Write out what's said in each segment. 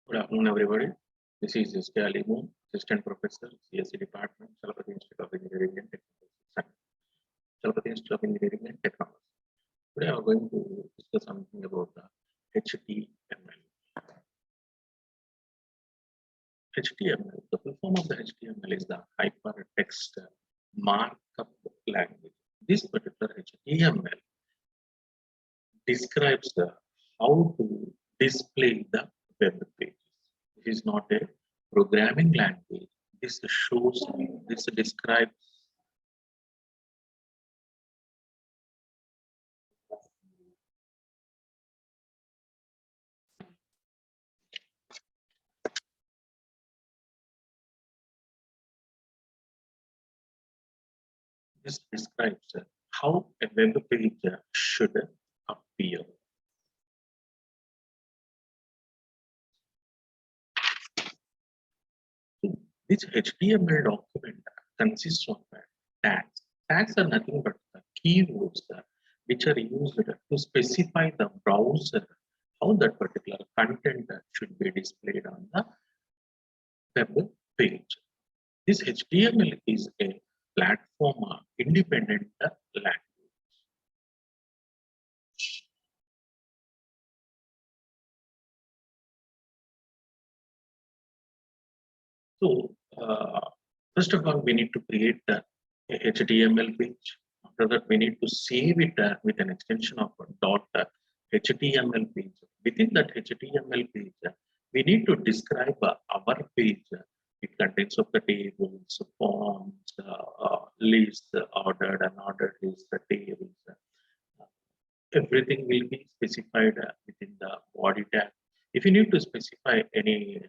Good afternoon, everybody. This is Mr.Sk.Ali, Assistant Professor, CSE Department, Chalapati Institute of Engineering and Technology. Chalapati Institute of Engineering and Technology. Today, we are going to discuss something about the HTML. HTML, the full form of the HTML is the Hypertext Markup Language. This particular HTML describes how to display the web pages. It is not a programming language. This shows, this describes how a web page should appear. This HTML document consists of tags. Tags are nothing but keywords which are used to specify the browser how that particular content should be displayed on the web page. This HTML is a platform independent language. So, first of all, we need to create a HTML page. After that, we need to save it with an extension of .html page. Within that HTML page, we need to describe our page. It contains of the tables, forms, lists, ordered, unordered lists, tables. Everything will be specified within the body tag. If you need to specify any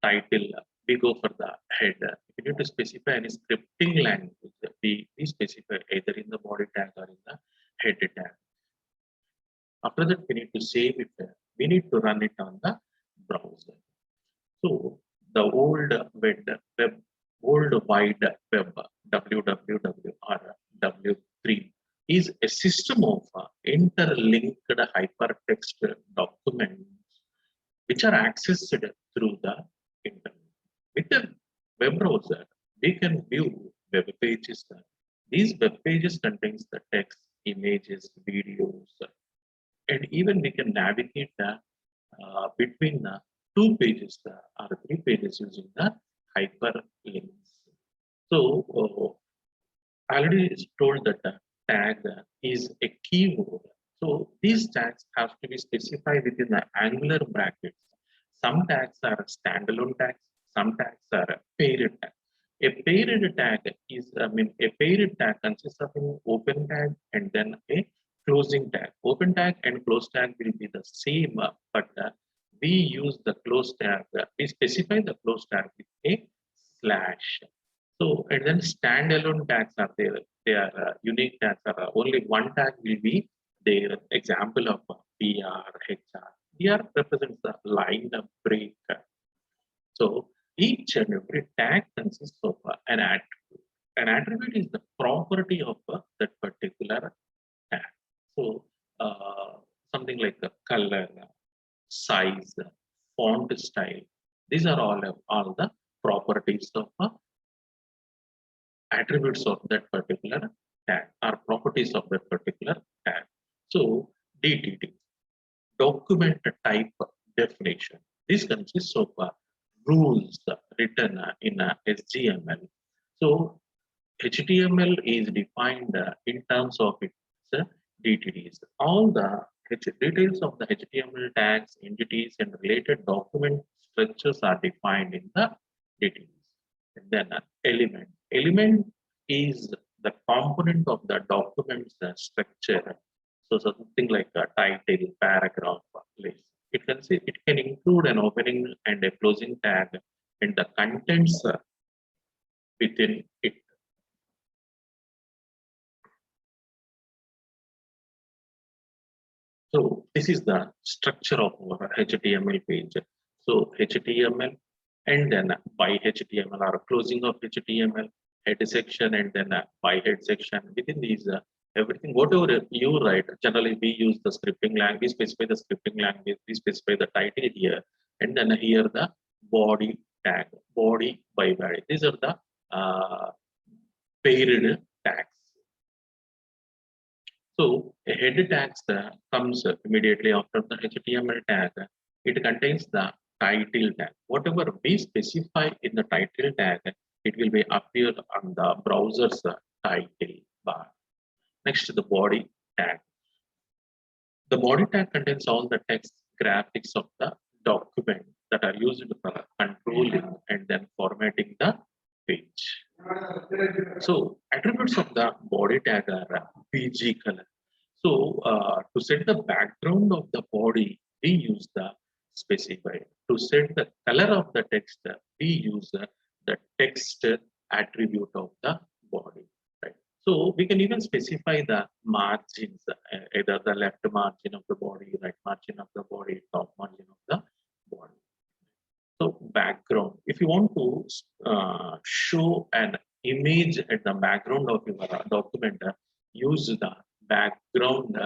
title, we go for the head. If you need to specify any scripting language, we specify either in the body tag or in the head tag. After that, we need to save it. We need to run it on the browser. So the old World Wide Web, WWW or W3, is a system of interlinked hypertext documents which are accessed through the internet. With the web browser, we can view web pages. These web pages contains the text, images, videos, and even we can navigate between the two pages or three pages using the hyperlinks. So, I already told that tag is a keyword. So these tags have to be specified within the angular brackets. Some tags are standalone tags, some tags are paired tags. A paired tag is, a paired tag consists of an open tag and then a closing tag. Open tag and close tag will be the same, but we use the close tag. We specify the close tag with a slash. So, and then standalone tags are there. They are unique tags. Only one tag will be there. Example of PR, HR. PR represents the line break. So, each and every tag consists of an attribute. An attribute is the property of that particular tag. So, something like the color, size, font style. These are all the properties of attributes of that particular tag or properties of that particular tag. So DTD, document type definition. This consists of rules written in HTML. So HTML is defined in terms of its DTDs. All the details of the HTML tags, entities, and related document structures are defined in the DTDs. And then element. Element is the component of the document's structure. So something like a title, paragraph, list. It can include an opening and a closing tag and the contents within it. So this is the structure of our HTML page. So HTML and then by HTML or closing of HTML, head section and then by head section. Within these, everything, whatever you write, generally we use the scripting language, we specify the scripting language, we specify the title here, and then here the body tag, body by body. These are the paired tags. So a head tag comes immediately after the HTML tag. It contains the title tag. Whatever we specify in the title tag, it will be appear on the browser's title bar. Next, the body tag. The body tag contains all the text graphics of the document that are used for controlling and then formatting the page. So attributes of the body tag are PG color. So to set the background of the body, we use the specify. To set the color of the text, we use the text attribute of the body. Right. So we can even specify the margins, either the left margin of the body, right margin of the body, top margin of the body. So background, if you want to show an image at the background of your document, use the background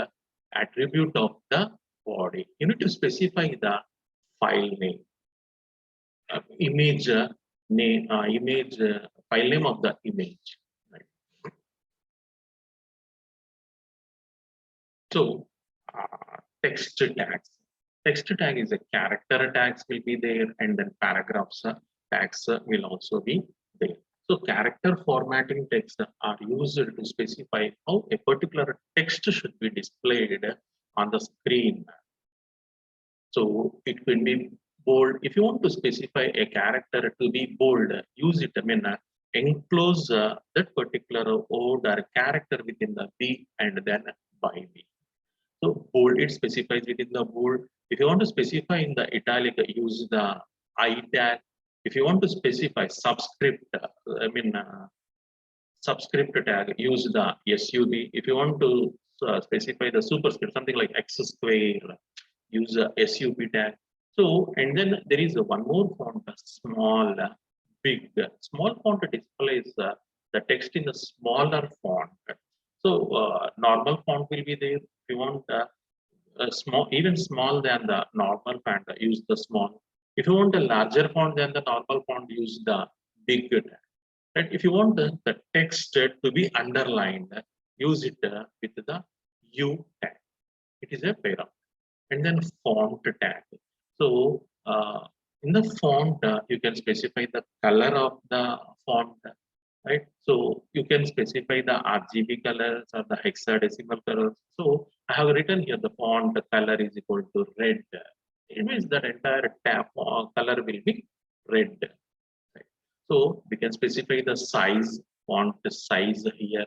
attribute of the body. You need to specify the file name, image name, file name of the image. Right. So text tags. Text tag is a character tags will be there, and then paragraphs tags will also be there. So character formatting text are used to specify how a particular text should be displayed on the screen. So it will be bold. If you want to specify a character to be bold, use it. I mean, enclose that particular word or character within the B and then by B. So bold, it specifies within the bold. If you want to specify in the italic, use the I tag. If you want to specify subscript, subscript tag, use the SUB. If you want to specify the superscript, something like X square, use the SUB tag. So, and then there is one more font, small, big. Small font displays the text in a smaller font. So, normal font will be there. If you want a small, even small than the normal font, use the small. If you want a larger font than the normal font, use the big tag. Right? If you want the text to be underlined, use it with the U tag. It is a pair. And then font tag. So in the font, you can specify the color of the font, right? So you can specify the RGB colors or the hexadecimal colors. So I have written here the font color is equal to red. It means that entire tab color will be red. Right? So we can specify the size, font size here,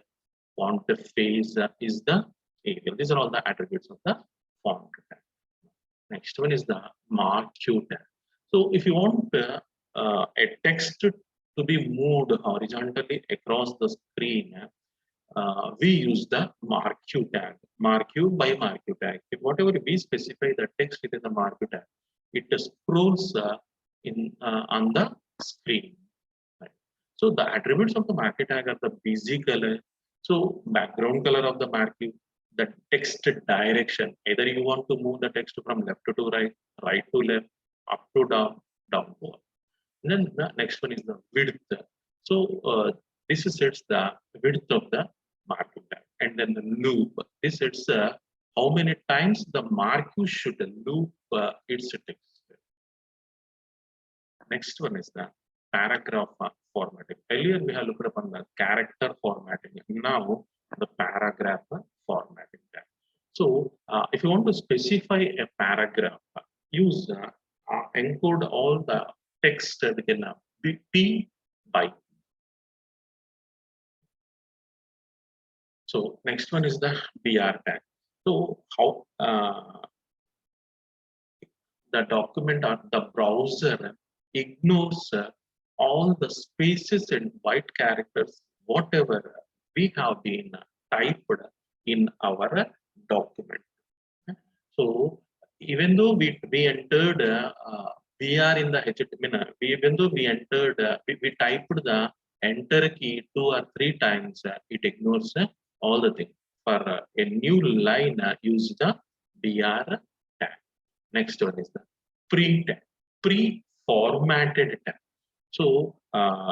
font face is the area. These are all the attributes of the font tag. Next one is the marquee tag. So if you want a text to be moved horizontally across the screen, we use the marquee tag, marquee by marquee tag. If whatever we specify the text within the marquee tag, it scrolls on the screen. Right. So the attributes of the marquee tag are the busy color. So background color of the marquee, the text direction. Either you want to move the text from left to right, right to left, up to down, down to up. And then the next one is the width. So this sets the width of the marquee tag. And then the loop. This sets how many times the marquee should loop its text. Next one is the paragraph formatting. Earlier we have looked upon the character formatting. Now the paragraph formatting. So if you want to specify a paragraph, use encode all the text within a P by. So next one is the BR tag. So how the document or the browser ignores all the spaces and white characters, whatever we have been typed in our document. So even though we entered BR in the HTML, even though we entered, we typed the enter key 2 or 3 times, it ignores all the things. For a new line, use the BR tag. Next one is the print tag. pre-formatted tag. So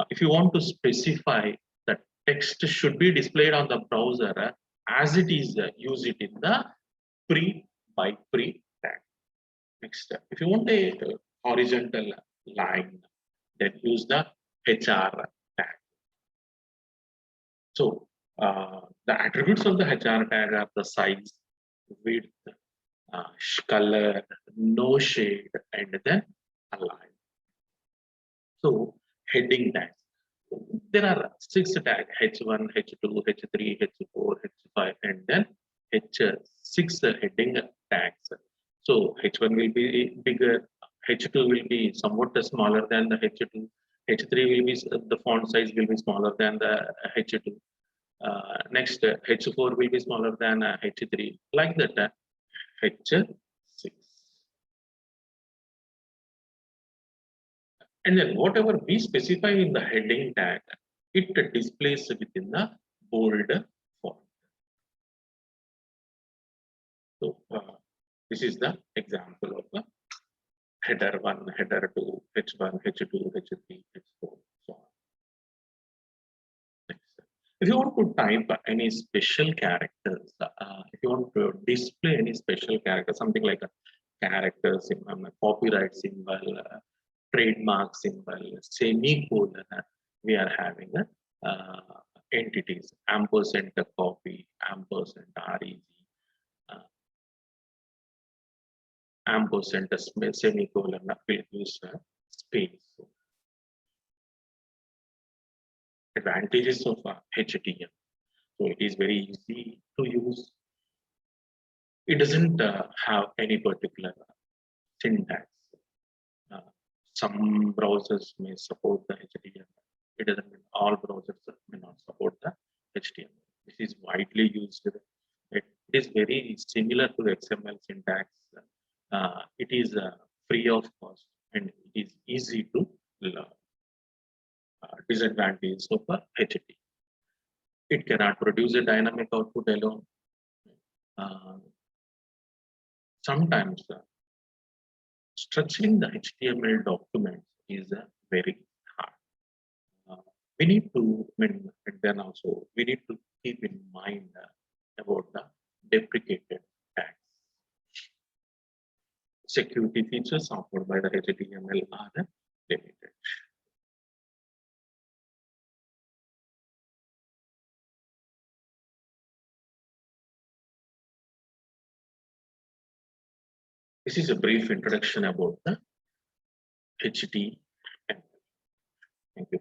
if you want to specify the text should be displayed on the browser as it is, use it in the pre tag. Next, if you want a horizontal line, then use the HR tag. So the attributes of the HR tag are the size, width, color, no shade, and then align. So heading tags. There are 6 tags: H1, H2, H3, H4, H5, and then H6 heading tags. So H1 will be bigger, H2 will be somewhat smaller than the H2, H3 will be, the font size will be smaller than the H2. Next, H4 will be smaller than H3, like that. H6. And then whatever we specify in the heading tag, it displays within the bold font. So this is the example of the header 1, header 2, H1, H2, H3, H4, so on. Next. If you want to type any special characters, if you want to display any special character, something like a character symbol, a copyright symbol, trademark symbol, semicolon, we are having entities, ampersand copy, ampersand reg, ampersand semicolon, will use space. Advantages of HTML. So it is very easy to use. It doesn't have any particular syntax. Some browsers may support the HTML. It doesn't mean all browsers may not support the HTML. This is widely used. It is very similar to the XML syntax. It is free of cost and it is easy to learn. Disadvantages of HTML. It cannot produce a dynamic output alone. Sometimes structuring the HTML documents is very hard. We need to, and then also we need to keep in mind about the deprecated tags. Security features offered by the HTML are limited. This is a brief introduction about the HTML. Thank you.